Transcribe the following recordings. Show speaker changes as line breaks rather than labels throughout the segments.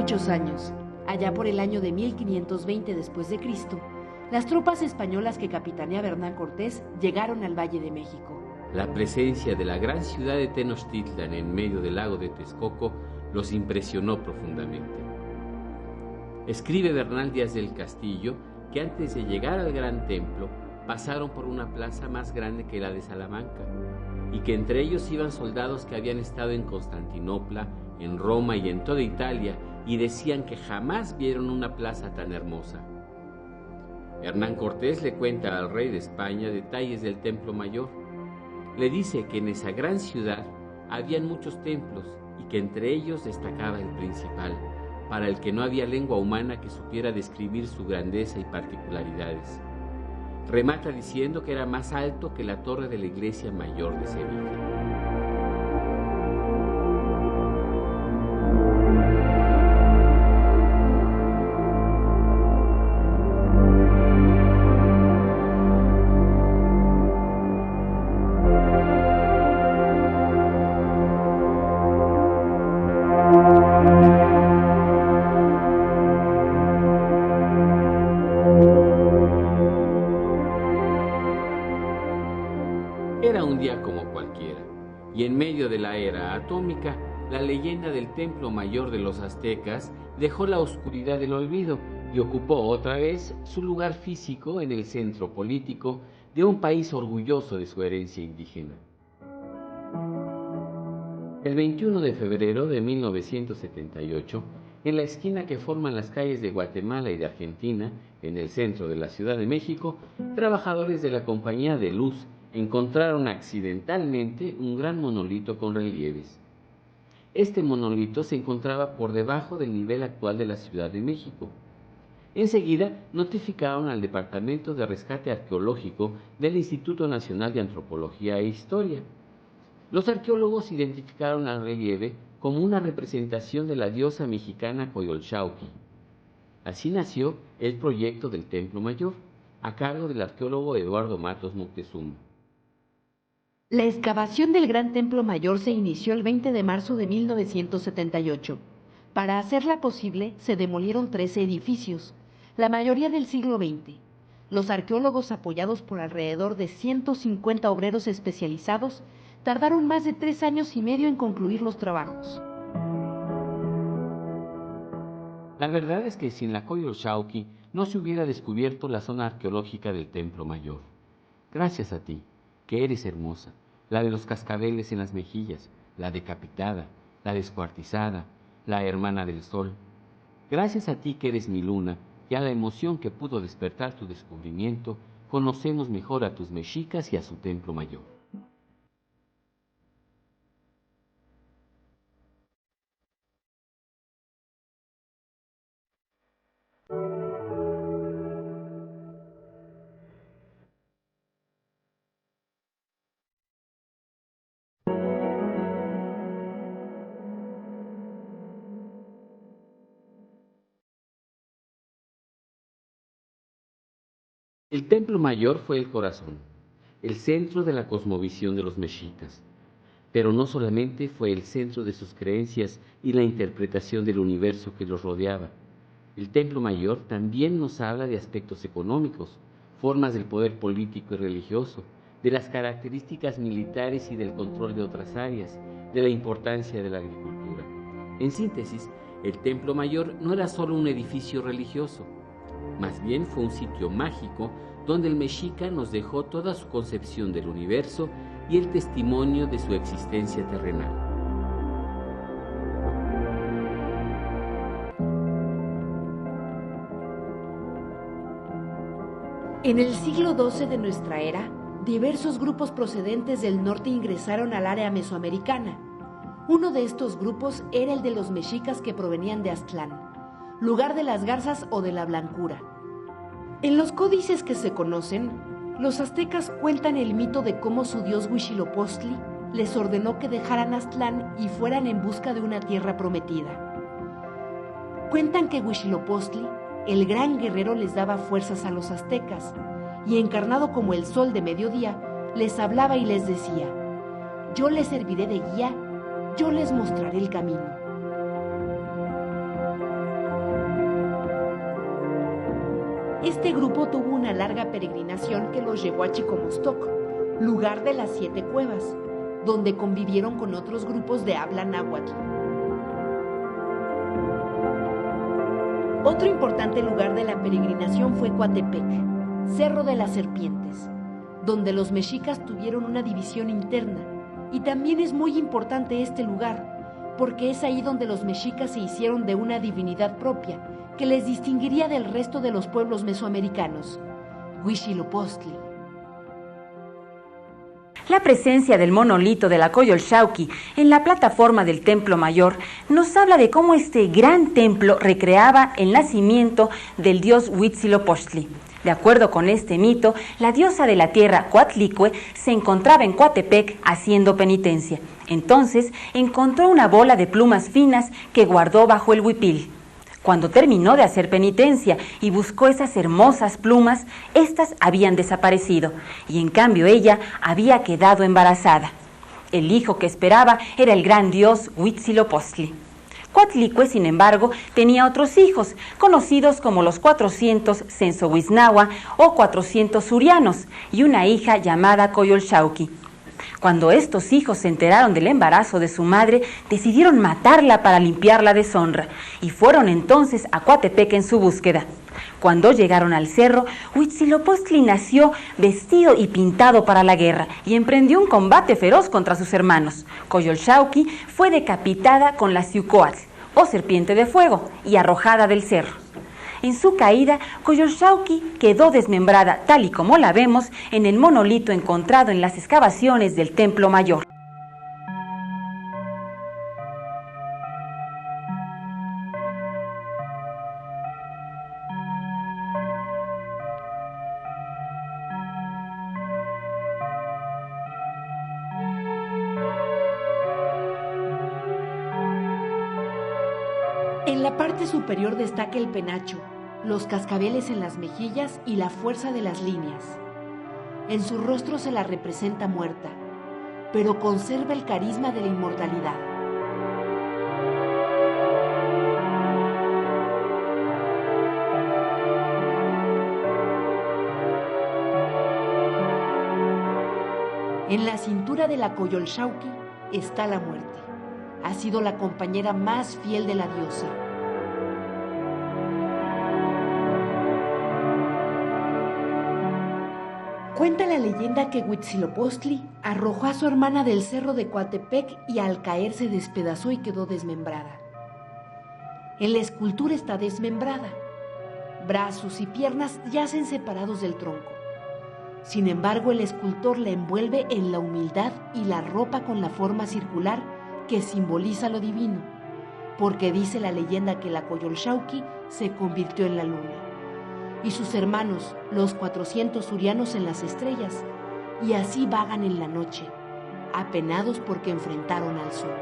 muchos años, allá por el año de 1520 después de Cristo, las tropas españolas que capitaneaba Hernán Cortés llegaron al Valle de México.
La presencia de la gran ciudad de Tenochtitlan en medio del lago de Texcoco los impresionó profundamente. Escribe Bernal Díaz del Castillo que antes de llegar al gran templo pasaron por una plaza más grande que la de Salamanca y que entre ellos iban soldados que habían estado en Constantinopla, en Roma y en toda Italia y decían que jamás vieron una plaza tan hermosa. Hernán Cortés le cuenta al rey de España detalles del Templo Mayor. Le dice que en esa gran ciudad habían muchos templos y que entre ellos destacaba el principal, para el que no había lengua humana que supiera describir su grandeza y particularidades. Remata diciendo que era más alto que la torre de la iglesia mayor de Sevilla. Era un día como cualquiera, y en medio de la era atómica, la leyenda del Templo Mayor de los aztecas dejó la oscuridad del olvido y ocupó otra vez su lugar físico en el centro político de un país orgulloso de su herencia indígena. El 21 de febrero de 1978, en la esquina que forman las calles de Guatemala y de Argentina, en el centro de la Ciudad de México, trabajadores de la Compañía de Luz encontraron accidentalmente un gran monolito con relieves. Este monolito se encontraba por debajo del nivel actual de la Ciudad de México. Enseguida notificaron al Departamento de Rescate Arqueológico del Instituto Nacional de Antropología e Historia. Los arqueólogos identificaron al relieve como una representación de la diosa mexicana Coyolxauhqui. Así nació el proyecto del Templo Mayor, a cargo del arqueólogo Eduardo Matos Moctezuma.
La excavación del Gran Templo Mayor se inició el 20 de marzo de 1978. Para hacerla posible, se demolieron 13 edificios, la mayoría del siglo XX. Los arqueólogos, apoyados por alrededor de 150 obreros especializados, tardaron más de 3 años y medio en concluir los trabajos.
La verdad es que sin la Coyolxauhqui no se hubiera descubierto la zona arqueológica del Templo Mayor. Gracias a ti, que eres hermosa, la de los cascabeles en las mejillas, la decapitada, la descuartizada, la hermana del sol. Gracias a ti, que eres mi luna, y a la emoción que pudo despertar tu descubrimiento, conocemos mejor a tus mexicas y a su Templo Mayor. El Templo Mayor fue el corazón, el centro de la cosmovisión de los mexicas, pero no solamente fue el centro de sus creencias y la interpretación del universo que los rodeaba. El Templo Mayor también nos habla de aspectos económicos, formas del poder político y religioso, de las características militares y del control de otras áreas, de la importancia de la agricultura. En síntesis, el Templo Mayor no era solo un edificio religioso, más bien fue un sitio mágico donde el mexica nos dejó toda su concepción del universo y el testimonio de su existencia terrenal.
En el siglo XII de nuestra era, diversos grupos procedentes del norte ingresaron al área mesoamericana. Uno de estos grupos era el de los mexicas que provenían de Aztlán, lugar de las garzas o de la blancura. En los códices que se conocen, los aztecas cuentan el mito de cómo su dios Huitzilopochtli les ordenó que dejaran Aztlán y fueran en busca de una tierra prometida. Cuentan que Huitzilopochtli, el gran guerrero, les daba fuerzas a los aztecas y, encarnado como el sol de mediodía, les hablaba y les decía: yo les serviré de guía, yo les mostraré el camino. Este grupo tuvo una larga peregrinación que los llevó a Chicomostoc, lugar de las 7 cuevas, donde convivieron con otros grupos de habla náhuatl. Otro importante lugar de la peregrinación fue Coatepec, Cerro de las Serpientes, donde los mexicas tuvieron una división interna, y también es muy importante este lugar, porque es ahí donde los mexicas se hicieron de una divinidad propia, que les distinguiría del resto de los pueblos mesoamericanos, Huitzilopochtli.
La presencia del monolito de la Coyolxauhqui en la plataforma del Templo Mayor nos habla de cómo este gran templo recreaba el nacimiento del dios Huitzilopochtli. De acuerdo con este mito, la diosa de la tierra, Coatlicue, se encontraba en Coatepec haciendo penitencia. Entonces encontró una bola de plumas finas que guardó bajo el huipil. Cuando terminó de hacer penitencia y buscó esas hermosas plumas, éstas habían desaparecido y en cambio ella había quedado embarazada. El hijo que esperaba era el gran dios Huitzilopochtli. Coatlicue, sin embargo, tenía otros hijos, conocidos como los 400 Censohuiznahua o 400 Surianos, y una hija llamada Coyolxauhqui. Cuando estos hijos se enteraron del embarazo de su madre, decidieron matarla para limpiar la deshonra, y fueron entonces a Coatepec en su búsqueda. Cuando llegaron al cerro, Huitzilopochtli nació vestido y pintado para la guerra y emprendió un combate feroz contra sus hermanos. Coyolxauhqui fue decapitada con la Xiucoatl, o serpiente de fuego, y arrojada del cerro. En su caída, Coyolxauhqui quedó desmembrada, tal y como la vemos en el monolito encontrado en las excavaciones del Templo Mayor.
En la parte superior destaca el penacho, los cascabeles en las mejillas y la fuerza de las líneas. En su rostro se la representa muerta, pero conserva el carisma de la inmortalidad. En la cintura de la Coyolxauhqui está la muerte. Ha sido la compañera más fiel de la diosa. Cuenta la leyenda que Huitzilopochtli arrojó a su hermana del cerro de Coatepec y al caer se despedazó y quedó desmembrada. En la escultura está desmembrada. Brazos y piernas yacen separados del tronco. Sin embargo, el escultor la envuelve en la humildad y la ropa con la forma circular que simboliza lo divino, porque dice la leyenda que la Coyolxauhqui se convirtió en la luna, y sus hermanos, los 400 surianos, en las estrellas, y así vagan en la noche, apenados porque enfrentaron al sol.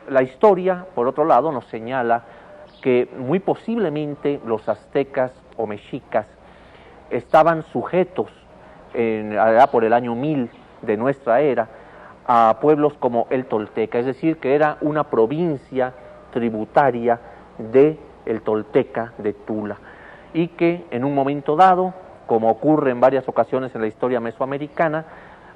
La historia, por otro lado, nos señala que muy posiblemente los aztecas o mexicas estaban sujetos, allá por el año 1000 de nuestra era, a pueblos como el Tolteca, es decir, que era una provincia tributaria de el Tolteca de Tula, y que en un momento dado, como ocurre en varias ocasiones en la historia mesoamericana,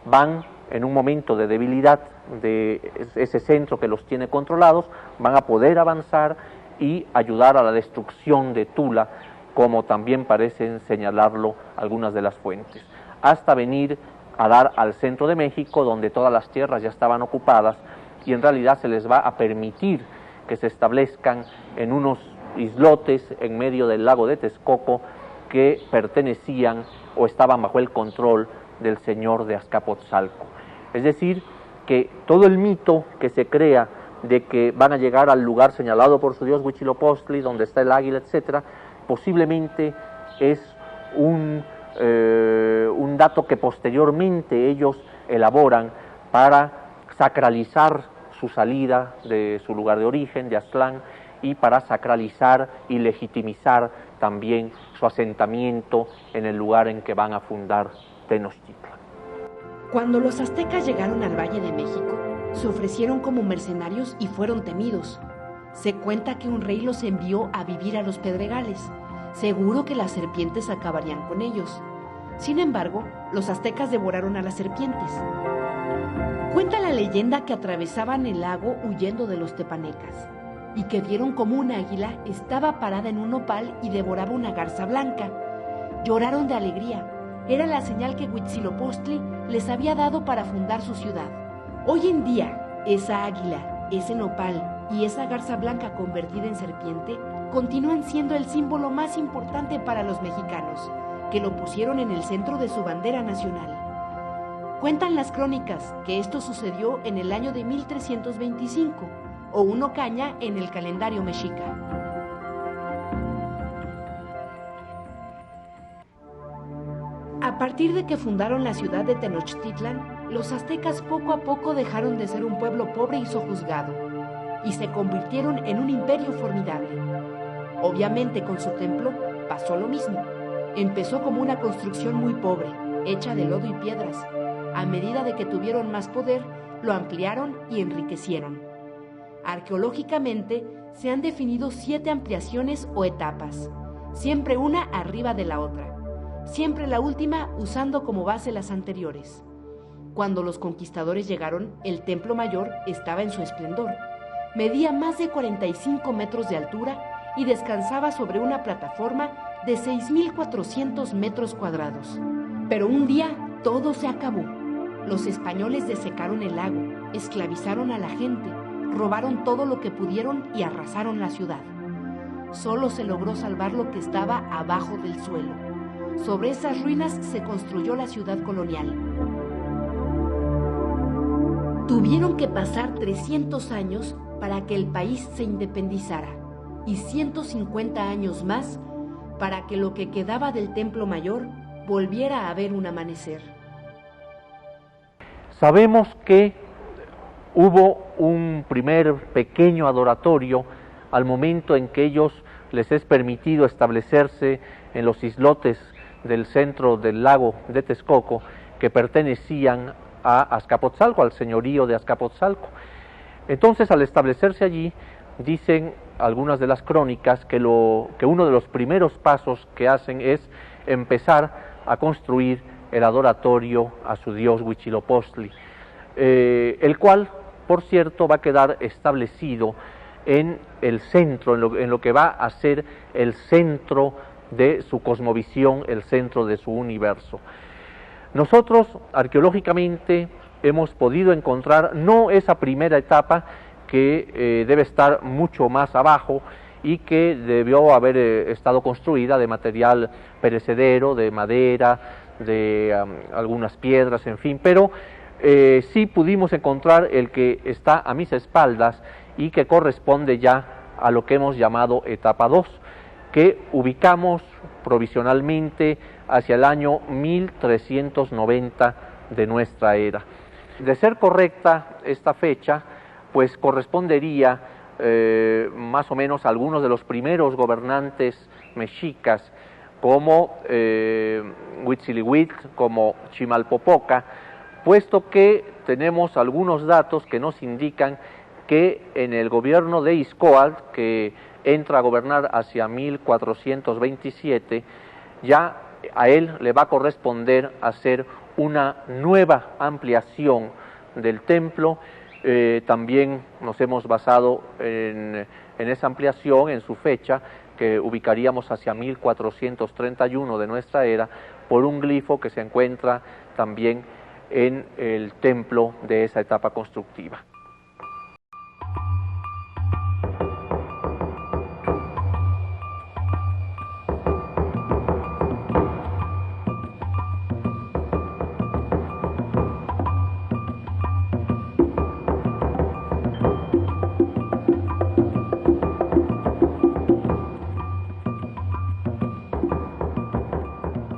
van en un momento de debilidad de ese centro que los tiene controlados, van a poder avanzar y ayudar a la destrucción de Tula, como también parecen señalarlo algunas de las fuentes, hasta venir a dar al centro de México, donde todas las tierras ya estaban ocupadas, y en realidad se les va a permitir que se establezcan en unos islotes en medio del lago de Texcoco que pertenecían o estaban bajo el control del señor de Azcapotzalco. Es decir, que todo el mito que se crea de que van a llegar al lugar señalado por su dios Huitzilopochtli, donde está el águila, etcétera, posiblemente es un dato que posteriormente ellos elaboran para sacralizar su salida de su lugar de origen, de Aztlán, y para sacralizar y legitimizar también su asentamiento en el lugar en que van a fundar Tenochtitlan.
Cuando los aztecas llegaron al Valle de México, se ofrecieron como mercenarios y fueron temidos. Se cuenta que un rey los envió a vivir a los pedregales, seguro que las serpientes acabarían con ellos. Sin embargo, los aztecas devoraron a las serpientes. Cuenta la leyenda que atravesaban el lago huyendo de los tepanecas y que vieron como un águila estaba parada en un nopal y devoraba una garza blanca. Lloraron de alegría. Era la señal que Huitzilopochtli les había dado para fundar su ciudad. Hoy en día, esa águila, ese nopal y esa garza blanca convertida en serpiente continúan siendo el símbolo más importante para los mexicanos, que lo pusieron en el centro de su bandera nacional. Cuentan las crónicas que esto sucedió en el año de 1325, o un ocaña en el calendario mexica. A partir de que fundaron la ciudad de Tenochtitlan, los aztecas poco a poco dejaron de ser un pueblo pobre y sojuzgado, y se convirtieron en un imperio formidable. Obviamente con su templo pasó lo mismo. Empezó como una construcción muy pobre, hecha de lodo y piedras. A medida de que tuvieron más poder, lo ampliaron y enriquecieron. Arqueológicamente, se han definido 7 ampliaciones o etapas, siempre una arriba de la otra, siempre la última usando como base las anteriores. Cuando los conquistadores llegaron, el Templo Mayor estaba en su esplendor. Medía más de 45 metros de altura y descansaba sobre una plataforma de 6.400 metros cuadrados. Pero un día todo se acabó. Los españoles desecaron el lago, esclavizaron a la gente, robaron todo lo que pudieron y arrasaron la ciudad. Solo se logró salvar lo que estaba abajo del suelo. Sobre esas ruinas se construyó la ciudad colonial. Tuvieron que pasar 300 años para que el país se independizara y 150 años más para que lo que quedaba del Templo Mayor volviera a ver un amanecer.
Sabemos que hubo un primer pequeño adoratorio al momento en que ellos les es permitido establecerse en los islotes del centro del lago de Texcoco, que pertenecían a Azcapotzalco, al señorío de Azcapotzalco. Entonces, al establecerse allí, dicen algunas de las crónicas que uno de los primeros pasos que hacen es empezar a construir el adoratorio a su dios Huitzilopochtli, el cual, por cierto, va a quedar establecido en el centro, en lo que va a ser el centro de su cosmovisión, el centro de su universo. Nosotros, arqueológicamente, hemos podido encontrar no esa primera etapa que debe estar mucho más abajo y que debió haber estado construida de material perecedero, de madera, de algunas piedras, en fin, pero sí pudimos encontrar el que está a mis espaldas y que corresponde ya a lo que hemos llamado etapa 2, que ubicamos provisionalmente hacia el año 1390 de nuestra era. De ser correcta esta fecha, pues correspondería más o menos a algunos de los primeros gobernantes mexicas, como Huitzilihuitl, como Chimalpopoca, puesto que tenemos algunos datos que nos indican que en el gobierno de Izcóatl, que entra a gobernar hacia 1427, ya a él le va a corresponder hacer una nueva ampliación del templo. También nos hemos basado en esa ampliación, en su fecha, que ubicaríamos hacia 1431 de nuestra era, por un glifo que se encuentra también en el templo de esa etapa constructiva.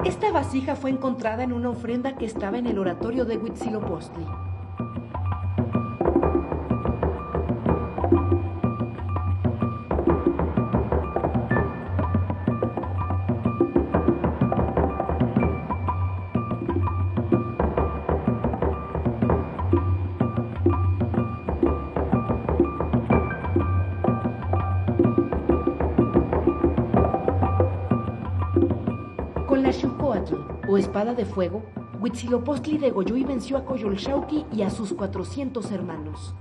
Esta vasija fue encontrada en una ofrenda que estaba en el oratorio de Huitzilopochtli. Tashucoatl, o espada de fuego, Huitzilopochtli degolló y venció a Coyolxauhqui y a sus 400 hermanos.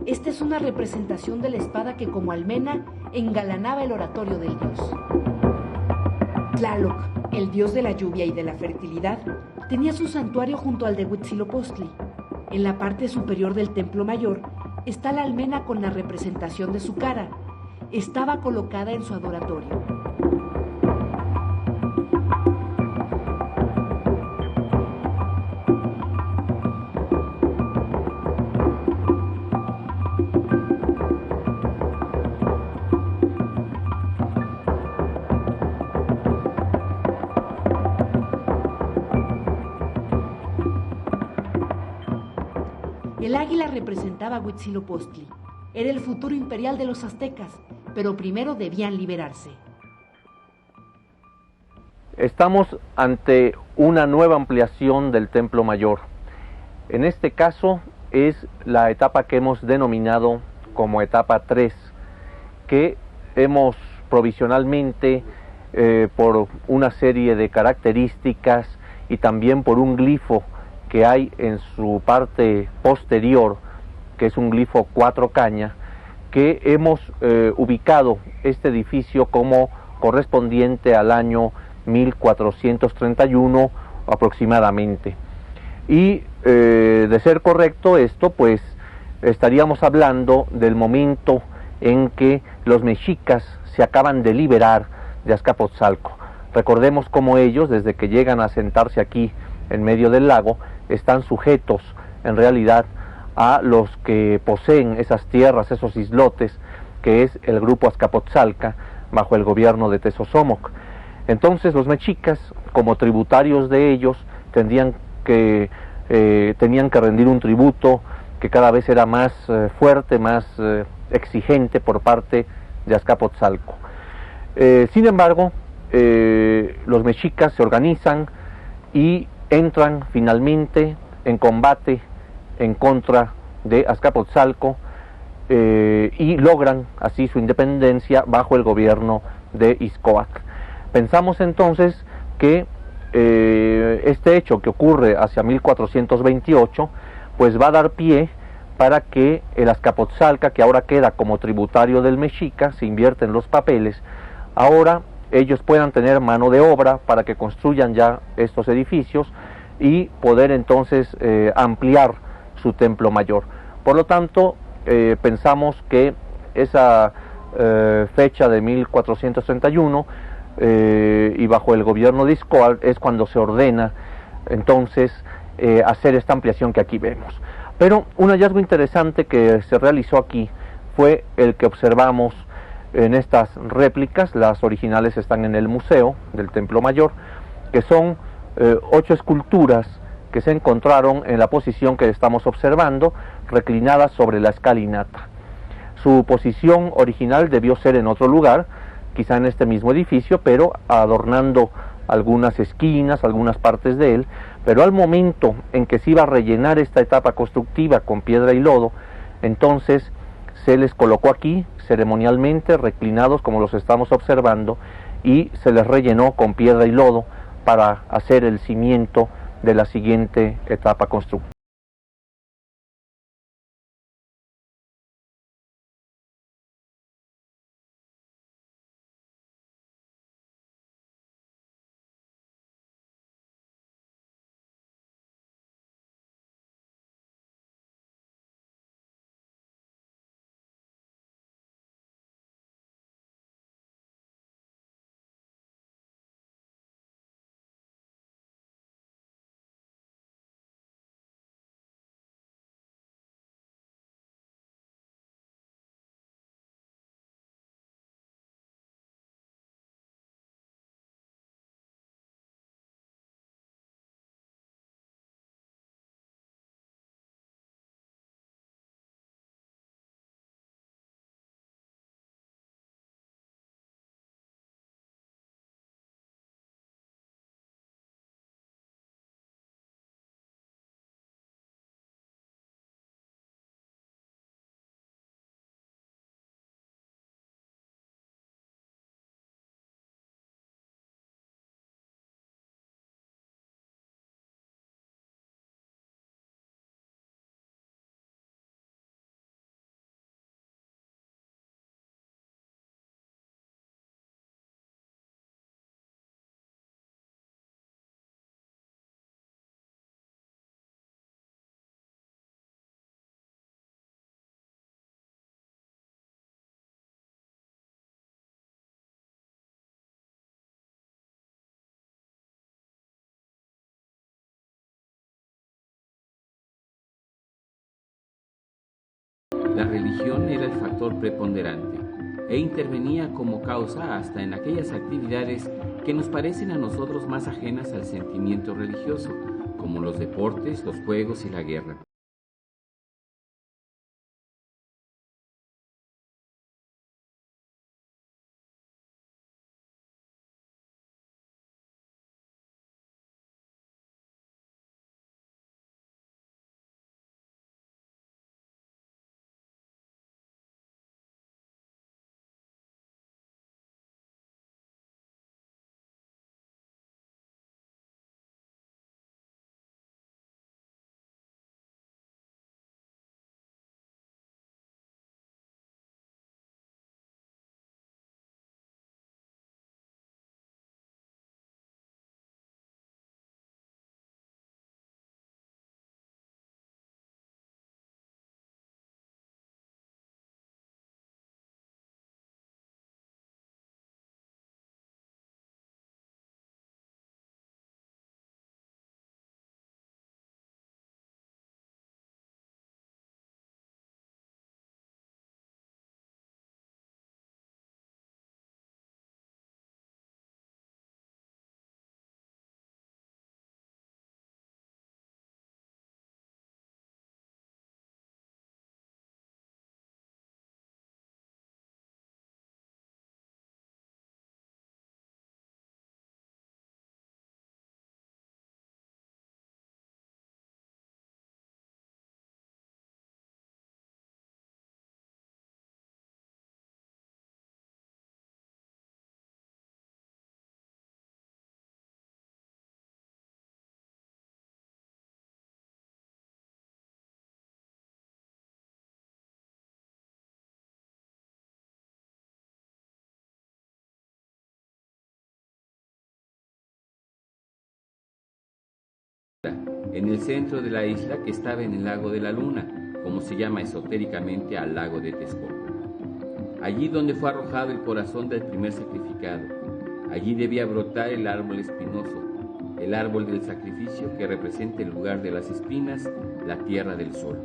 Esta es una representación de la espada que, como almena, engalanaba el oratorio del dios. Tlaloc, el dios de la lluvia y de la fertilidad, tenía su santuario junto al de Huitzilopochtli. En la parte superior del templo mayor está la almena con la representación de su cara. Estaba colocada en su adoratorio. El águila representaba a Huitzilopochtli. Era el futuro imperial de los aztecas, pero primero debían liberarse.
Estamos ante una nueva ampliación del Templo Mayor. En este caso es la etapa que hemos denominado como etapa 3, que hemos provisionalmente, por una serie de características y también por un glifo que hay en su parte posterior, que es un glifo 4 caña, que hemos ubicado este edificio como correspondiente al año 1431 aproximadamente. Y de ser correcto esto, pues estaríamos hablando del momento en que los mexicas se acaban de liberar de Azcapotzalco. Recordemos cómo ellos, desde que llegan a sentarse aquí en medio del lago, están sujetos en realidad a los que poseen esas tierras, esos islotes, que es el grupo Azcapotzalca, bajo el gobierno de Tezosomoc. Entonces los mexicas, como tributarios de ellos, tenían que rendir un tributo que cada vez era más fuerte, más exigente por parte de Azcapotzalco. Sin embargo, los mexicas se organizan y entran finalmente en combate en contra de Azcapotzalco y logran así su independencia bajo el gobierno de Ixcoatl. Pensamos entonces que este hecho que ocurre hacia 1428 pues va a dar pie para que el Azcapotzalca, que ahora queda como tributario del mexica, se invierte en los papeles, ahora ellos puedan tener mano de obra para que construyan ya estos edificios y poder entonces ampliar su templo mayor. Por lo tanto, pensamos que esa fecha de 1431 y bajo el gobierno de Ixcoatl es cuando se ordena entonces hacer esta ampliación que aquí vemos. Pero un hallazgo interesante que se realizó aquí fue el que observamos en estas réplicas. Las originales están en el museo del Templo Mayor, que son 8 esculturas que se encontraron en la posición que estamos observando, reclinadas sobre la escalinata. Su posición original debió ser en otro lugar, quizá en este mismo edificio, pero adornando algunas esquinas, algunas partes de él. Pero al momento en que se iba a rellenar esta etapa constructiva con piedra y lodo, entonces se les colocó aquí ceremonialmente, reclinados como los estamos observando, y se les rellenó con piedra y lodo para hacer el cimiento de la siguiente etapa constructiva.
la religión era el factor preponderante e intervenía como causa hasta en aquellas actividades que nos parecen a nosotros más ajenas al sentimiento religioso, como los deportes, los juegos y la guerra. En el centro de la isla, que estaba en el lago de la Luna, como se llama esotéricamente al lago de Texcoco. Allí donde fue arrojado el corazón del primer sacrificado, allí debía brotar el árbol espinoso, el árbol del sacrificio que representa el lugar de las espinas, la tierra del sol.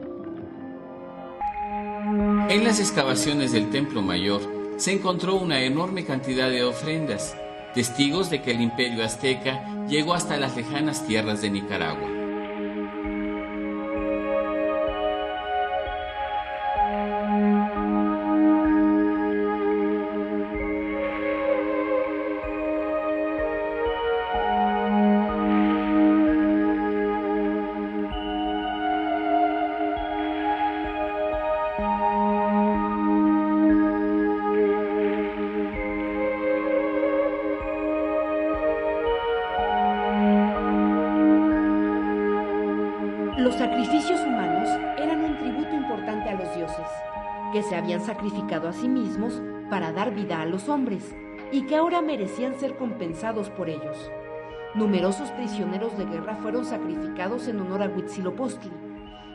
En las excavaciones del Templo Mayor se encontró una enorme cantidad de ofrendas, testigos de que el imperio azteca llegó hasta las lejanas tierras de Nicaragua.
Los sacrificios humanos eran un tributo importante a los dioses, que se habían sacrificado a sí mismos para dar vida a los hombres y que ahora merecían ser compensados por ellos. Numerosos prisioneros de guerra fueron sacrificados en honor a Huitzilopochtli.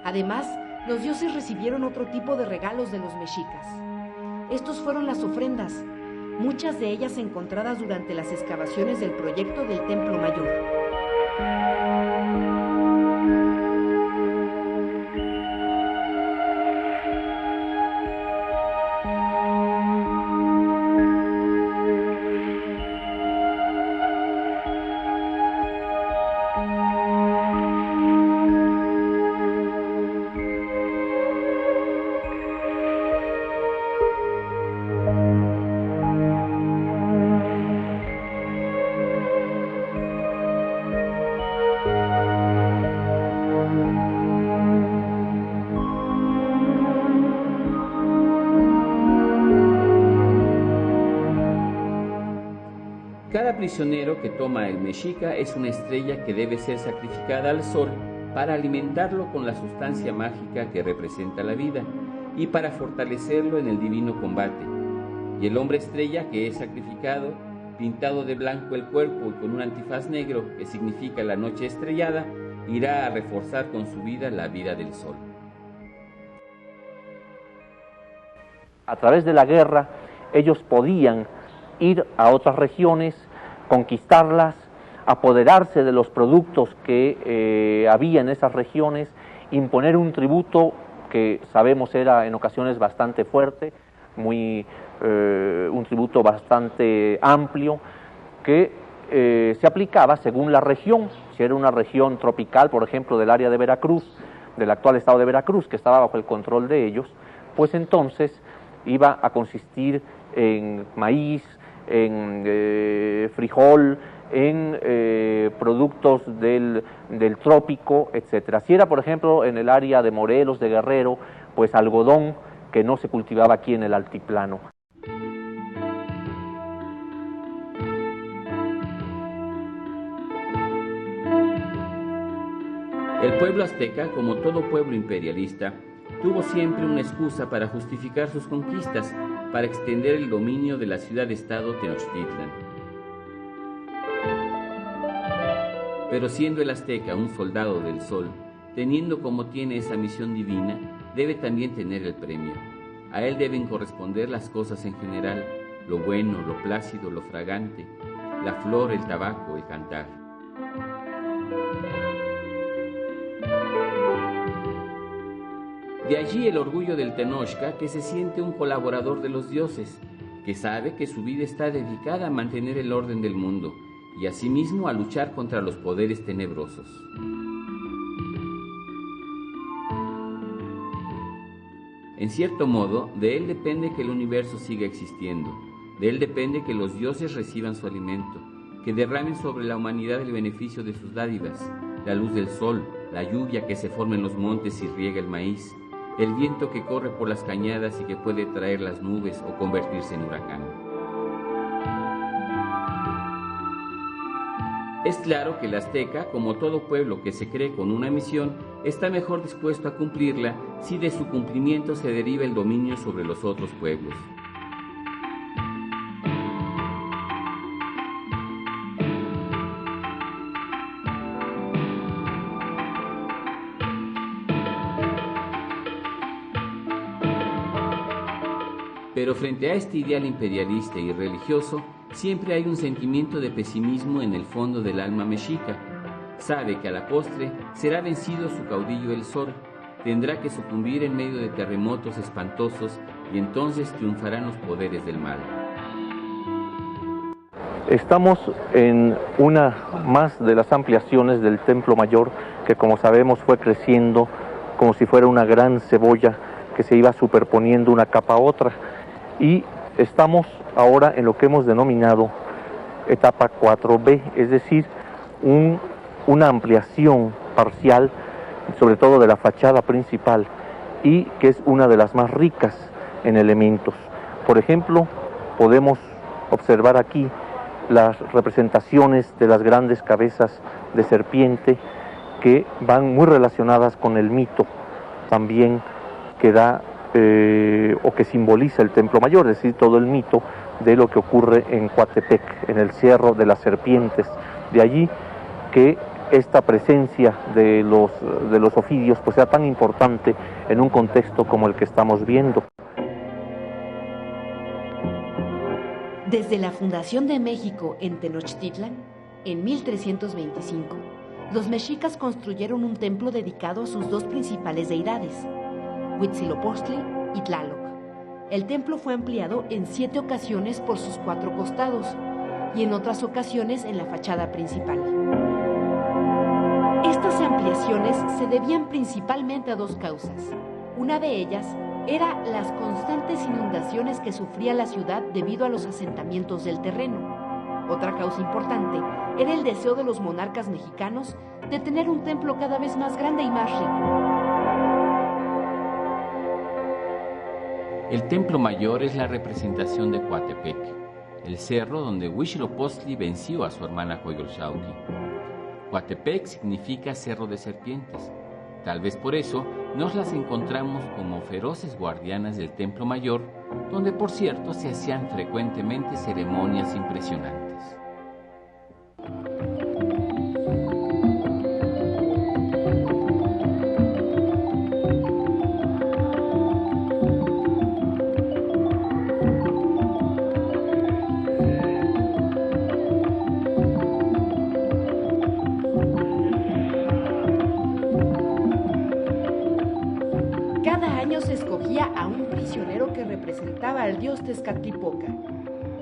Además, los dioses recibieron otro tipo de regalos de los mexicas. Estos fueron las ofrendas, muchas de ellas encontradas durante las excavaciones del proyecto del Templo Mayor.
Cada prisionero que toma el mexica es una estrella que debe ser sacrificada al sol para alimentarlo con la sustancia mágica que representa la vida y para fortalecerlo en el divino combate. Y el hombre estrella que es sacrificado, pintado de blanco el cuerpo y con un antifaz negro que significa la noche estrellada, irá a reforzar con su vida la vida del sol.
A través de la guerra, ellos podían ir a otras regiones, conquistarlas, apoderarse de los productos que había en esas regiones, imponer un tributo que sabemos era en ocasiones bastante fuerte, un tributo bastante amplio, que se aplicaba según la región. Si era una región tropical, por ejemplo, del área de Veracruz, del actual estado de Veracruz, que estaba bajo el control de ellos, pues entonces iba a consistir en maíz, en frijol, en productos del trópico, etcétera. Si era, por ejemplo, en el área de Morelos, de Guerrero, pues algodón, que no se cultivaba aquí en el altiplano.
El pueblo azteca, como todo pueblo imperialista, tuvo siempre una excusa para justificar sus conquistas, para extender el dominio de la ciudad-estado Tenochtitlan. Pero siendo el azteca un soldado del sol, teniendo como tiene esa misión divina, debe también tener el premio. A él deben corresponder las cosas en general, lo bueno, lo plácido, lo fragante, la flor, el tabaco, el cantar. De allí el orgullo del Tenochca, que se siente un colaborador de los dioses, que sabe que su vida está dedicada a mantener el orden del mundo y asimismo a luchar contra los poderes tenebrosos. En cierto modo, de él depende que el universo siga existiendo, de él depende que los dioses reciban su alimento, que derramen sobre la humanidad el beneficio de sus dádivas, la luz del sol, la lluvia que se forma en los montes y riega el maíz, el viento que corre por las cañadas y que puede traer las nubes o convertirse en huracán. Es claro que el azteca, como todo pueblo que se cree con una misión, está mejor dispuesto a cumplirla si de su cumplimiento se deriva el dominio sobre los otros pueblos. Pero frente a este ideal imperialista y religioso, siempre hay un sentimiento de pesimismo en el fondo del alma mexica. Sabe que a la postre será vencido su caudillo el sol, tendrá que sucumbir en medio de terremotos espantosos y entonces triunfarán los poderes del mal.
Estamos en una más de las ampliaciones del Templo Mayor, que como sabemos fue creciendo como si fuera una gran cebolla que se iba superponiendo una capa a otra. Y estamos ahora en lo que hemos denominado etapa 4B, es decir, una ampliación parcial, sobre todo de la fachada principal, y que es una de las más ricas en elementos. Por ejemplo, podemos observar aquí las representaciones de las grandes cabezas de serpiente que van muy relacionadas con el mito también que da o que simboliza el Templo Mayor, es decir, todo el mito de lo que ocurre en Coatepec, en el Cerro de las Serpientes. De allí que esta presencia de los ofidios pues sea tan importante en un contexto como el que estamos viendo.
Desde la fundación de México en Tenochtitlan, en 1325, los mexicas construyeron un templo dedicado a sus dos principales deidades, Huitzilopochtli y Tlaloc. El templo fue ampliado en 7 ocasiones por sus 4 costados y en otras ocasiones en la fachada principal. Estas ampliaciones se debían principalmente a 2 causas. Una de ellas era las constantes inundaciones que sufría la ciudad debido a los asentamientos del terreno. Otra causa importante era el deseo de los monarcas mexicanos de tener un templo cada vez más grande y más rico.
El Templo Mayor es la representación de Coatepec, el cerro donde Huitzilopochtli venció a su hermana Coyolxauhqui. Coatepec significa cerro de serpientes. Tal vez por eso nos las encontramos como feroces guardianas del Templo Mayor, donde por cierto se hacían frecuentemente ceremonias impresionantes.
Cada dios Tezcatlipoca.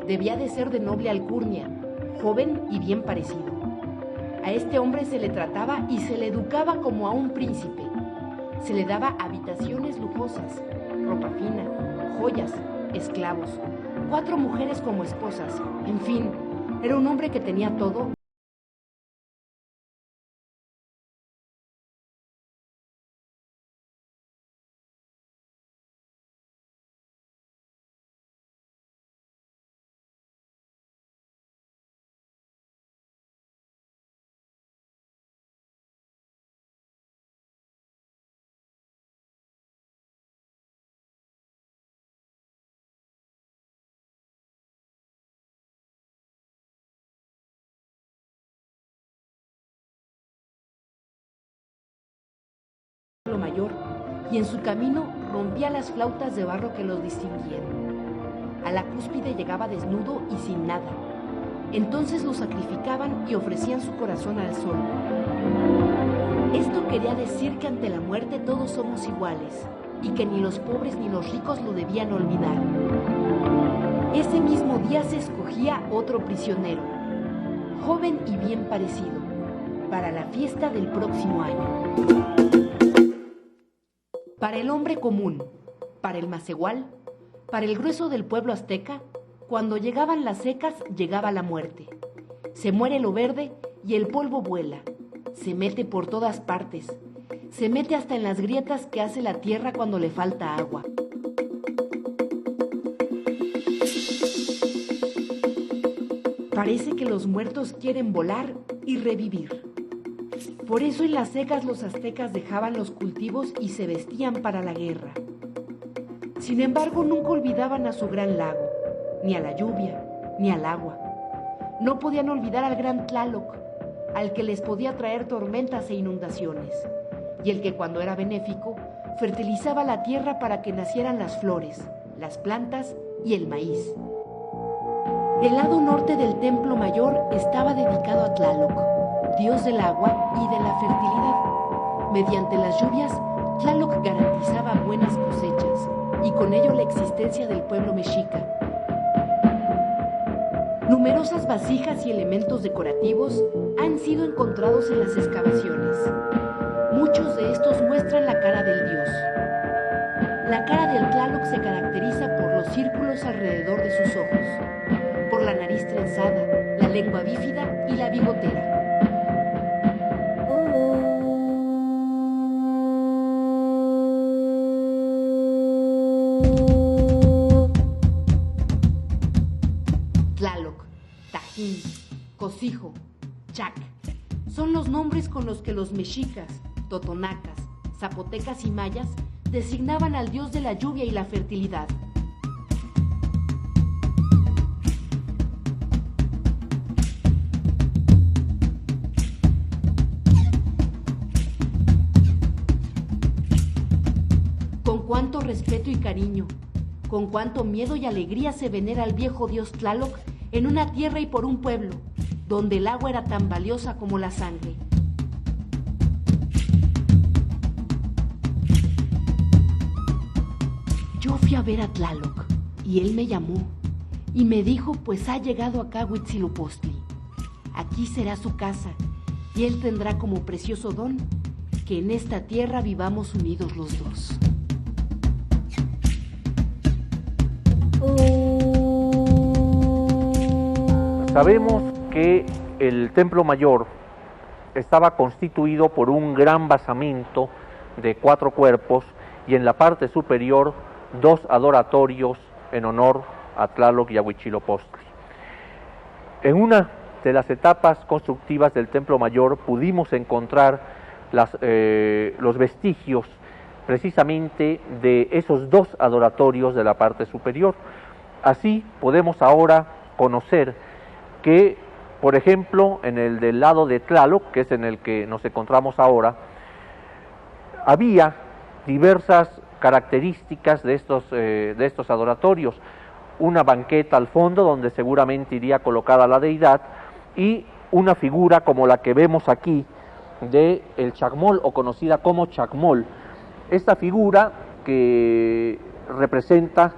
Debía de ser de noble alcurnia, joven y bien parecido. A este hombre se le trataba y se le educaba como a un príncipe. Se le daba habitaciones lujosas, ropa fina, joyas, esclavos, 4 mujeres como esposas. En fin, era un hombre que tenía todo. Mayor, y en su camino rompía las flautas de barro que los distinguían. A la cúspide llegaba desnudo y sin nada. Entonces lo sacrificaban y ofrecían su corazón al sol. Esto quería decir que ante la muerte todos somos iguales y que ni los pobres ni los ricos lo debían olvidar. Ese mismo día se escogía otro prisionero, joven y bien parecido, para la fiesta del próximo año. Para el hombre común, para el macehual, para el grueso del pueblo azteca, cuando llegaban las secas, llegaba la muerte. Se muere lo verde y el polvo vuela. Se mete por todas partes. Se mete hasta en las grietas que hace la tierra cuando le falta agua. Parece que los muertos quieren volar y revivir. Por eso en las secas los aztecas dejaban los cultivos y se vestían para la guerra. Sin embargo, nunca olvidaban a su gran lago, ni a la lluvia, ni al agua. No podían olvidar al gran Tlaloc, al que les podía traer tormentas e inundaciones, y el que cuando era benéfico, fertilizaba la tierra para que nacieran las flores, las plantas y el maíz. El lado norte del templo mayor estaba dedicado a Tlaloc, dios del agua y de la fertilidad. Mediante las lluvias, Tlaloc garantizaba buenas cosechas y con ello la existencia del pueblo mexica. Numerosas vasijas y elementos decorativos han sido encontrados en las excavaciones. Muchos de estos muestran la cara del dios. La cara del Tlaloc se caracteriza por los círculos alrededor de sus ojos, por la nariz trenzada, la lengua bífida y la bigotera. Tlaloc, Tajín, Cosijo, Chac, son los nombres con los que los mexicas, totonacas, zapotecas y mayas designaban al dios de la lluvia y la fertilidad. Con cuánto respeto y cariño, con cuánto miedo y alegría se venera al viejo dios Tlaloc en una tierra y por un pueblo, donde el agua era tan valiosa como la sangre. Yo fui a ver a Tlaloc y él me llamó y me dijo, pues ha llegado acá Huitzilopochtli. Aquí será su casa y él tendrá como precioso don que en esta tierra vivamos unidos los dos.
Sabemos que el Templo Mayor estaba constituido por un gran basamento de 4 cuerpos y en la parte superior 2 adoratorios en honor a Tlaloc y a Huitzilopochtli. En una de las etapas constructivas del Templo Mayor pudimos encontrar los vestigios precisamente de esos 2 adoratorios de la parte superior. Así podemos ahora conocer que, por ejemplo, en el del lado de Tlaloc, que es en el que nos encontramos ahora, había diversas características de estos adoratorios. Una banqueta al fondo donde seguramente iría colocada la deidad y una figura como la que vemos aquí de el Chacmol o conocida como Chacmol. Esta figura que representa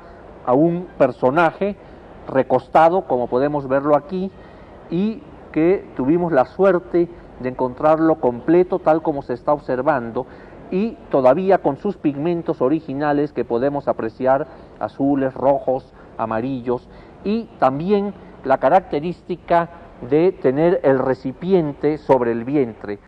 a un personaje recostado, como podemos verlo aquí, y que tuvimos la suerte de encontrarlo completo tal como se está observando y todavía con sus pigmentos originales que podemos apreciar, azules, rojos, amarillos, y también la característica de tener el recipiente sobre el vientre.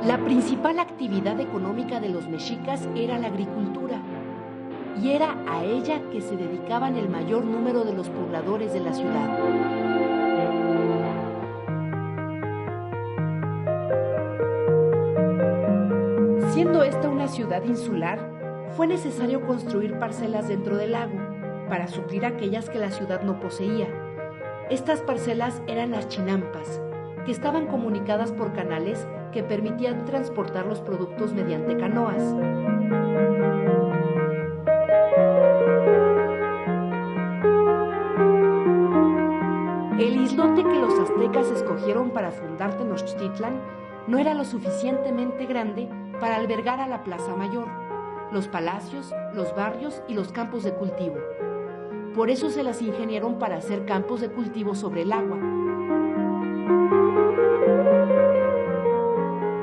La principal actividad económica de los mexicas era la agricultura, y era a ella que se dedicaban el mayor número de los pobladores de la ciudad. Siendo esta una ciudad insular, fue necesario construir parcelas dentro del lago para suplir aquellas que la ciudad no poseía. Estas parcelas eran las chinampas, que estaban comunicadas por canales que permitían transportar los productos mediante canoas. El islote que los aztecas escogieron para fundar Tenochtitlan no era lo suficientemente grande para albergar a la Plaza Mayor, los palacios, los barrios y los campos de cultivo. Por eso se las ingeniaron para hacer campos de cultivo sobre el agua.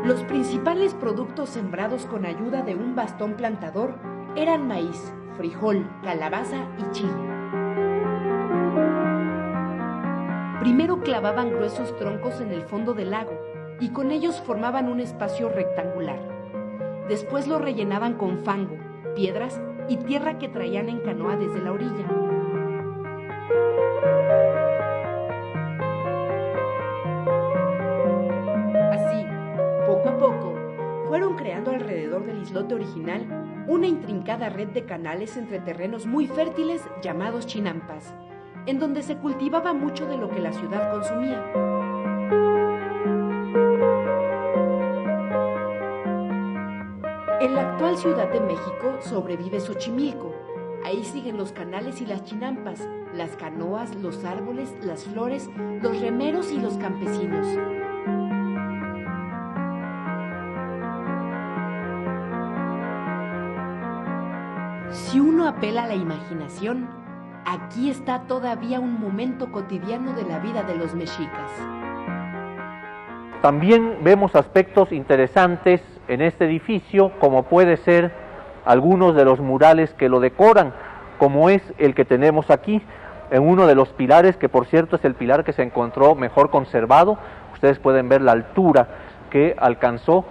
Los principales productos sembrados con ayuda de un bastón plantador eran maíz, frijol, calabaza y chile. Primero clavaban gruesos troncos en el fondo del lago y con ellos formaban un espacio rectangular. Después lo rellenaban con fango, piedras y tierra que traían en canoa desde la orilla. Así, poco a poco, fueron creando alrededor del islote original una intrincada red de canales entre terrenos muy fértiles llamados chinampas, en donde se cultivaba mucho de lo que la ciudad consumía. En la actual Ciudad de México sobrevive Xochimilco. Ahí siguen los canales y las chinampas, las canoas, los árboles, las flores, los remeros y los campesinos. Si uno apela a la imaginación, aquí está todavía un momento cotidiano de la vida de los mexicas.
También vemos aspectos interesantes en este edificio, como puede ser algunos de los murales que lo decoran, como es el que tenemos aquí, en uno de los pilares, que por cierto es el pilar que se encontró mejor conservado. Ustedes pueden ver la altura que alcanzó,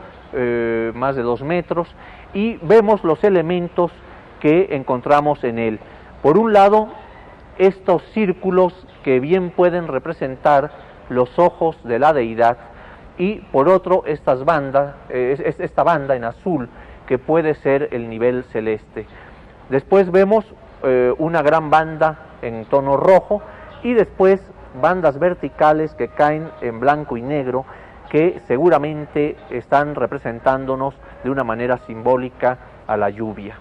más de 2 metros, y vemos los elementos que encontramos en él. Por un lado, estos círculos que bien pueden representar los ojos de la deidad, y por otro esta banda en azul que puede ser el nivel celeste. Después vemos una gran banda en tono rojo y después bandas verticales que caen en blanco y negro, que seguramente están representándonos de una manera simbólica a la lluvia.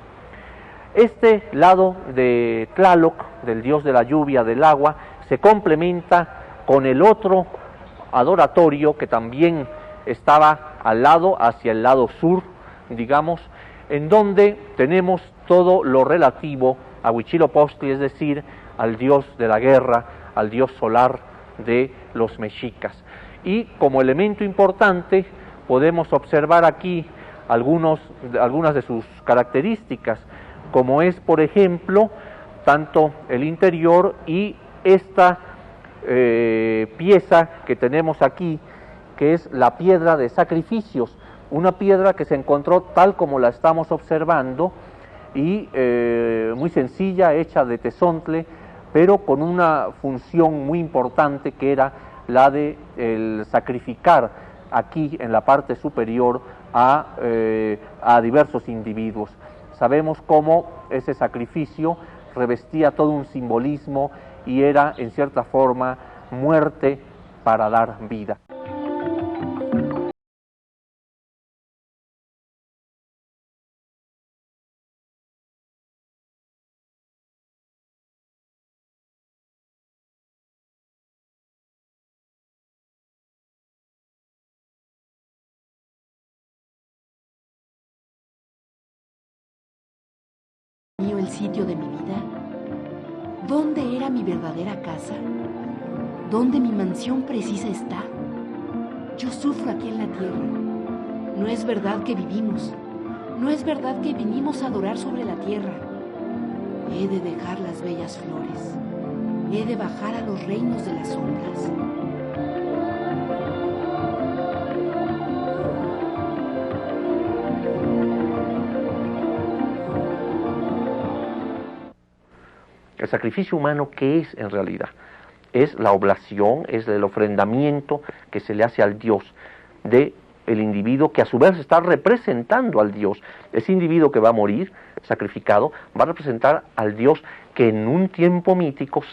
Este lado de Tlaloc, del dios de la lluvia, del agua, se complementa con el otro adoratorio que también estaba al lado, hacia el lado sur, digamos, en donde tenemos todo lo relativo a Huitzilopochtli, es decir, al dios de la guerra, al dios solar de los mexicas. Y como elemento importante podemos observar aquí algunas de sus características, como es, por ejemplo, tanto el interior y esta pieza que tenemos aquí, que es la piedra de sacrificios, una piedra que se encontró tal como la estamos observando y muy sencilla, hecha de tezontle, pero con una función muy importante que era la de sacrificar aquí en la parte superior a diversos individuos. Sabemos cómo ese sacrificio revestía todo un simbolismo y era en cierta forma muerte para dar vida.
¿El sitio de mi vida? ¿Dónde era mi verdadera casa? ¿Dónde mi mansión precisa está? Yo sufro aquí en la tierra. No es verdad que vivimos. No es verdad que vinimos a adorar sobre la tierra. He de dejar las bellas flores. He de bajar a los reinos de las sombras.
El sacrificio humano, ¿qué es en realidad? Es la oblación, es el ofrendamiento que se le hace al Dios del individuo, que a su vez está representando al Dios. Ese individuo que va a morir sacrificado va a representar al Dios que en un tiempo mítico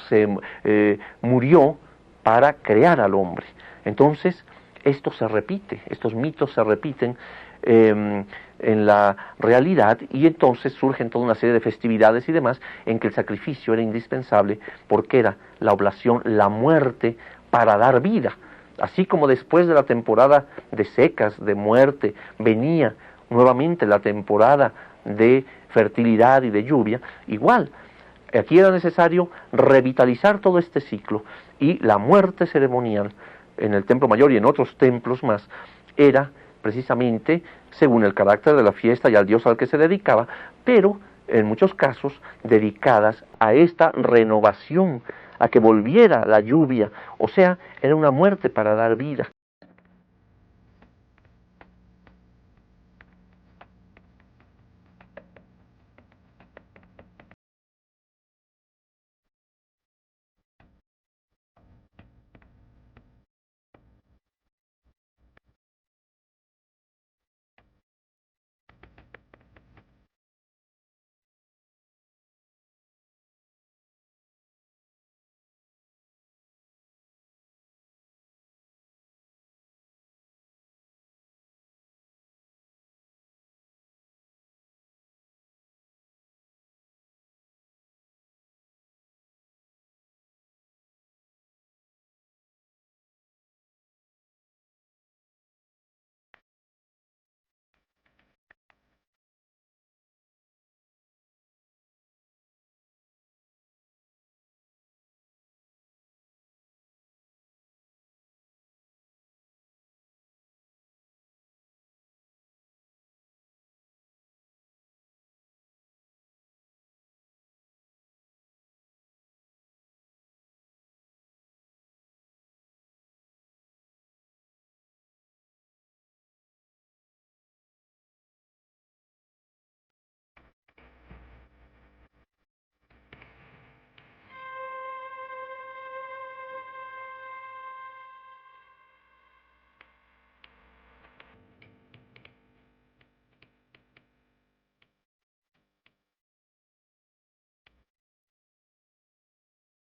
murió para crear al hombre. Entonces, esto se repite, estos mitos se repiten en la realidad, y entonces surgen toda una serie de festividades y demás en que el sacrificio era indispensable porque era la oblación, la muerte para dar vida. Así como después de la temporada de secas, de muerte, venía nuevamente la temporada de fertilidad y de lluvia, igual, aquí era necesario revitalizar todo este ciclo, y la muerte ceremonial en el templo mayor y en otros templos más era precisamente según el carácter de la fiesta y al dios al que se dedicaba, pero en muchos casos dedicadas a esta renovación, a que volviera la lluvia, o sea, era una muerte para dar vida.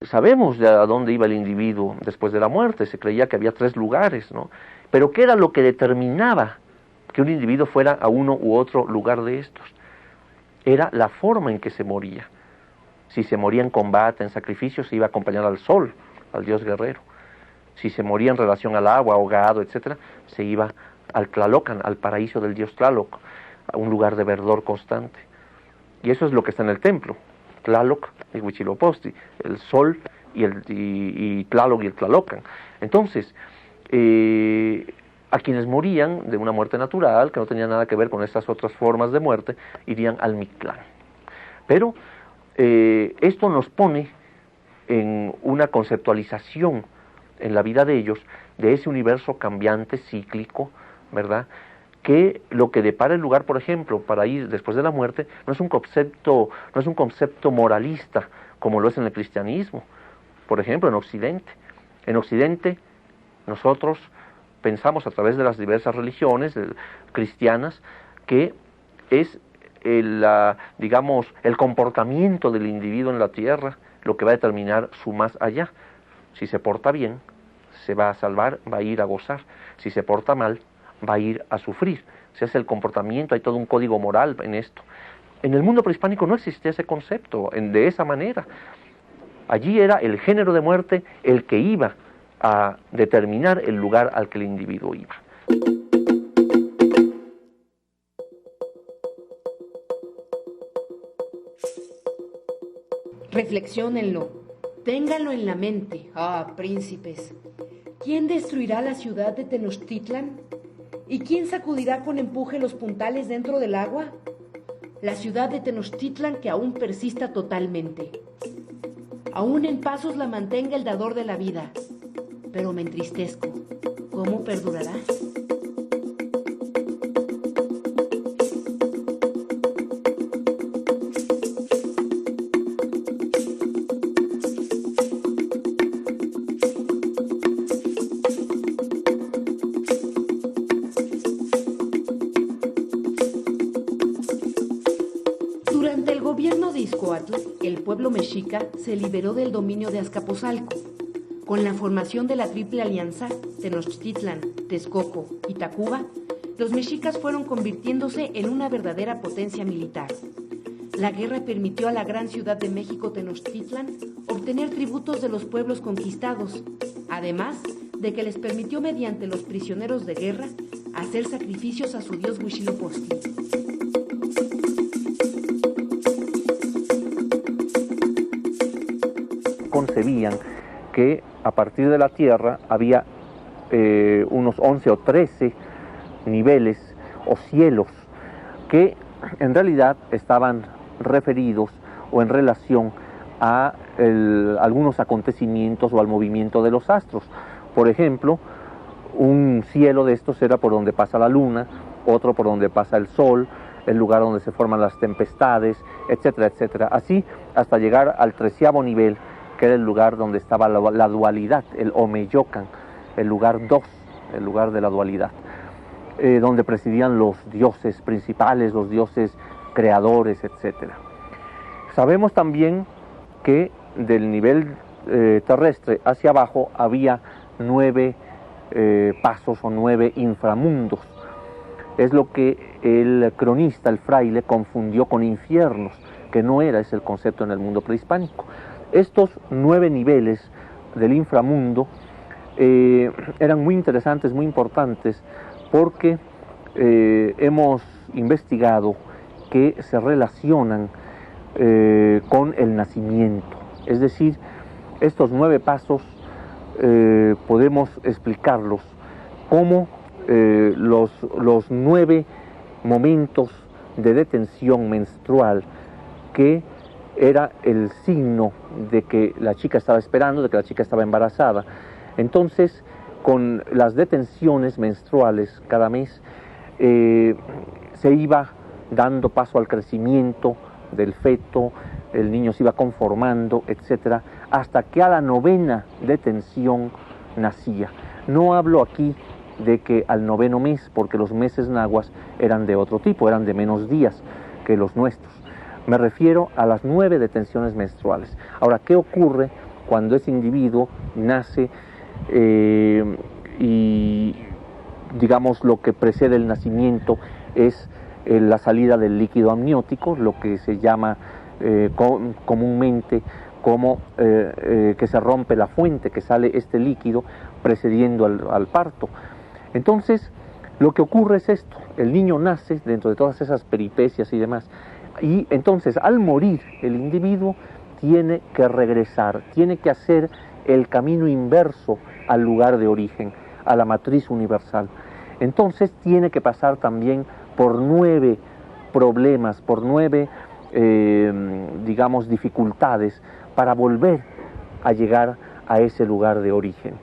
Sabemos de a dónde iba el individuo después de la muerte, se creía que había 3 lugares, ¿no? Pero ¿qué era lo que determinaba que un individuo fuera a uno u otro lugar de estos? Era la forma en que se moría. Si se moría en combate, en sacrificio, se iba a acompañar al sol, al dios guerrero. Si se moría en relación al agua, ahogado, etc., se iba al Tlalocan, al paraíso del dios Tlaloc, a un lugar de verdor constante. Y eso es lo que está en el templo. Tlaloc y Huitzilopochtli, el sol y Tlaloc y el Tlalocan. Entonces, a quienes morían de una muerte natural, que no tenía nada que ver con estas otras formas de muerte, irían al Mictlán. Pero esto nos pone en una conceptualización en la vida de ellos, de ese universo cambiante, cíclico, ¿verdad?, que lo que depara el lugar, por ejemplo, para ir después de la muerte, no es un concepto moralista, como lo es en el cristianismo, por ejemplo, en Occidente. En Occidente, nosotros pensamos a través de las diversas religiones cristianas que es digamos, el comportamiento del individuo en la tierra lo que va a determinar su más allá. Si se porta bien, se va a salvar, va a ir a gozar. Si se porta mal, va a ir a sufrir. Ese es el comportamiento, hay todo un código moral en esto. En el mundo prehispánico no existía ese concepto de esa manera. Allí era el género de muerte el que iba a determinar el lugar al que el individuo iba.
Reflexiónenlo, ténganlo en la mente, príncipes. ¿Quién destruirá la ciudad de Tenochtitlan? ¿Y quién sacudirá con empuje los puntales dentro del agua? La ciudad de Tenochtitlan que aún persista totalmente. Aún en pasos la mantenga el dador de la vida, pero me entristezco. ¿Cómo perdurará? Durante el gobierno de Izcoatl, el pueblo mexica se liberó del dominio de Azcapotzalco. Con la formación de la Triple Alianza, Tenochtitlan, Texcoco y Tacuba, los mexicas fueron convirtiéndose en una verdadera potencia militar. La guerra permitió a la gran ciudad de México, Tenochtitlan, obtener tributos de los pueblos conquistados, además de que les permitió mediante los prisioneros de guerra hacer sacrificios a su dios Huitzilopochtli.
Concebían que a partir de la tierra había unos 11 o 13 niveles o cielos que en realidad estaban referidos o en relación a algunos acontecimientos o al movimiento de los astros. Por ejemplo, un cielo de estos era por donde pasa la luna, otro por donde pasa el sol, el lugar donde se forman las tempestades, etcétera, etcétera. Así hasta llegar al 13º nivel, que era el lugar donde estaba la dualidad, el Omeyocan, el lugar 2, el lugar de la dualidad, donde presidían los dioses principales, los dioses creadores, etc. Sabemos también que del nivel terrestre hacia abajo había 9 pasos o 9 inframundos. Es lo que el cronista, el fraile, confundió con infiernos, que no era ese el concepto en el mundo prehispánico. Estos 9 niveles del inframundo eran muy interesantes, muy importantes, porque hemos investigado que se relacionan con el nacimiento. Es decir, estos 9 pasos podemos explicarlos como los 9 momentos de detención menstrual que era el signo de que la chica estaba esperando, de que la chica estaba embarazada. Entonces, con las detenciones menstruales cada mes, se iba dando paso al crecimiento del feto, el niño se iba conformando, etcétera, hasta que a la 9ª detención nacía. No hablo aquí de que al 9º mes, porque los meses nahuas eran de otro tipo, eran de menos días que los nuestros. Me refiero a las 9 detenciones menstruales. Ahora, ¿qué ocurre cuando ese individuo nace y, digamos, lo que precede el nacimiento es la salida del líquido amniótico, lo que se llama comúnmente como que se rompe la fuente, que sale este líquido precediendo al parto? Entonces, lo que ocurre es esto: el niño nace dentro de todas esas peripecias y demás, y entonces al morir el individuo tiene que regresar, tiene que hacer el camino inverso al lugar de origen, a la matriz universal. Entonces tiene que pasar también por 9 problemas, por 9, digamos, dificultades para volver a llegar a ese lugar de origen.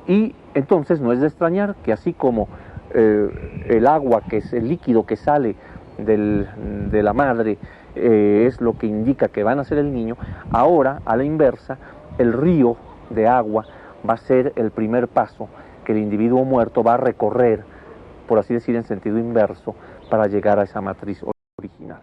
Y entonces no es de extrañar que así como el agua, que es el líquido que sale de la madre, es lo que indica que va a nacer el niño. Ahora, a la inversa, el río de agua va a ser el primer paso que el individuo muerto va a recorrer, por así decir, en sentido inverso, para llegar a esa matriz original.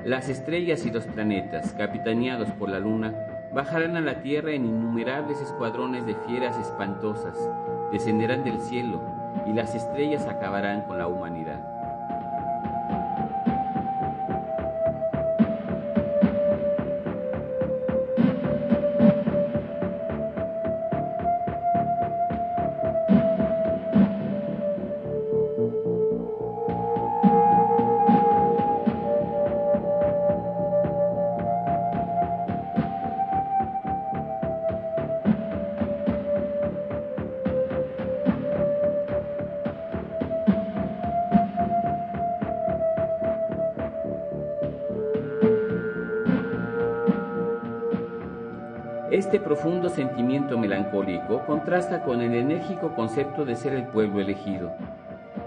Las estrellas y los planetas, capitaneados por la luna, bajarán a la tierra en innumerables escuadrones de fieras espantosas, descenderán del cielo y las estrellas acabarán con la humanidad. Este profundo sentimiento melancólico contrasta con el enérgico concepto de ser el pueblo elegido.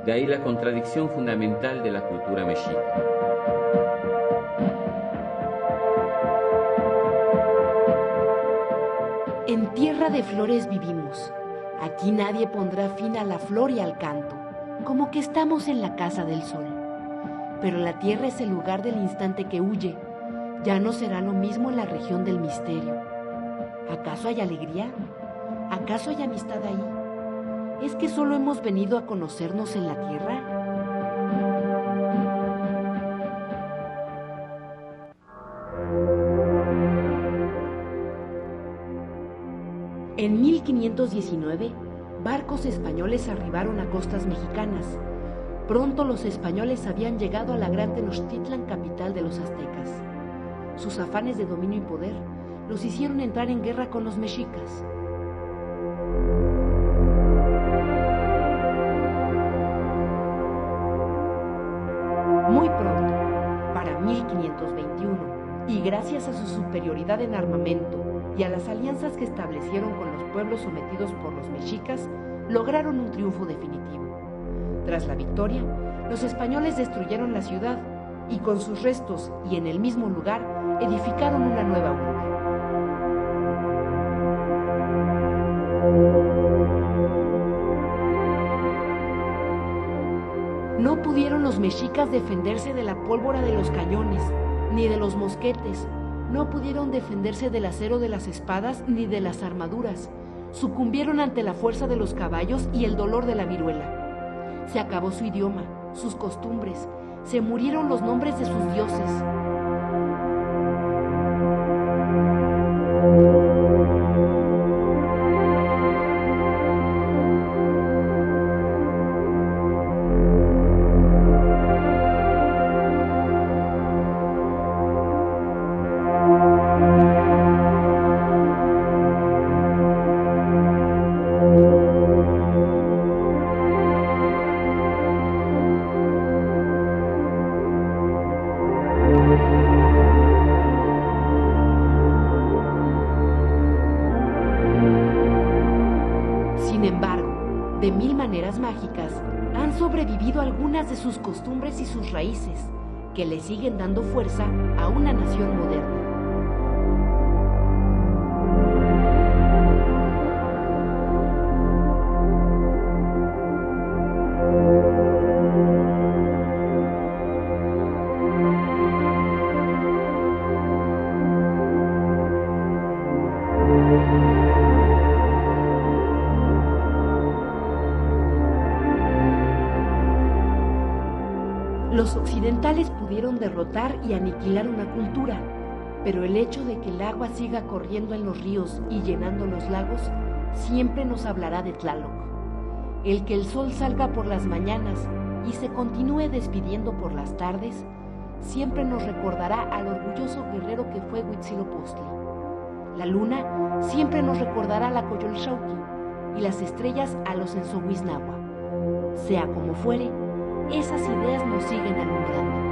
De ahí la contradicción fundamental de la cultura mexica.
En tierra de flores vivimos. Aquí nadie pondrá fin a la flor y al canto, como que estamos en la casa del sol. Pero la tierra es el lugar del instante que huye. Ya no será lo mismo en la región del misterio. ¿Acaso hay alegría? ¿Acaso hay amistad ahí? ¿Es que solo hemos venido a conocernos en la tierra? En 1519, barcos españoles arribaron a costas mexicanas. Pronto los españoles habían llegado a la gran Tenochtitlan, capital de los aztecas. Sus afanes de dominio y poder los hicieron entrar en guerra con los mexicas. Muy pronto, para 1521, y gracias a su superioridad en armamento y a las alianzas que establecieron con los pueblos sometidos por los mexicas, lograron un triunfo definitivo. Tras la victoria, los españoles destruyeron la ciudad y con sus restos y en el mismo lugar edificaron una nueva urbe. No pudieron los mexicas defenderse de la pólvora de los cañones, ni de los mosquetes. No pudieron defenderse del acero de las espadas, ni de las armaduras. Sucumbieron ante la fuerza de los caballos y el dolor de la viruela. Se acabó su idioma, sus costumbres. Se murieron los nombres de sus dioses. Sin embargo, de mil maneras mágicas, han sobrevivido algunas de sus costumbres y sus raíces, que le siguen dando fuerza a una nación moderna. Los occidentales pudieron derrotar y aniquilar una cultura, pero el hecho de que el agua siga corriendo en los ríos y llenando los lagos siempre nos hablará de Tlaloc. El que el sol salga por las mañanas y se continúe despidiendo por las tardes, siempre nos recordará al orgulloso guerrero que fue Huitzilopochtli. La luna siempre nos recordará a la Coyolxauhqui y las estrellas a los Ensohuiznahua. Sea como fuere, esas ideas nos siguen alumbrando.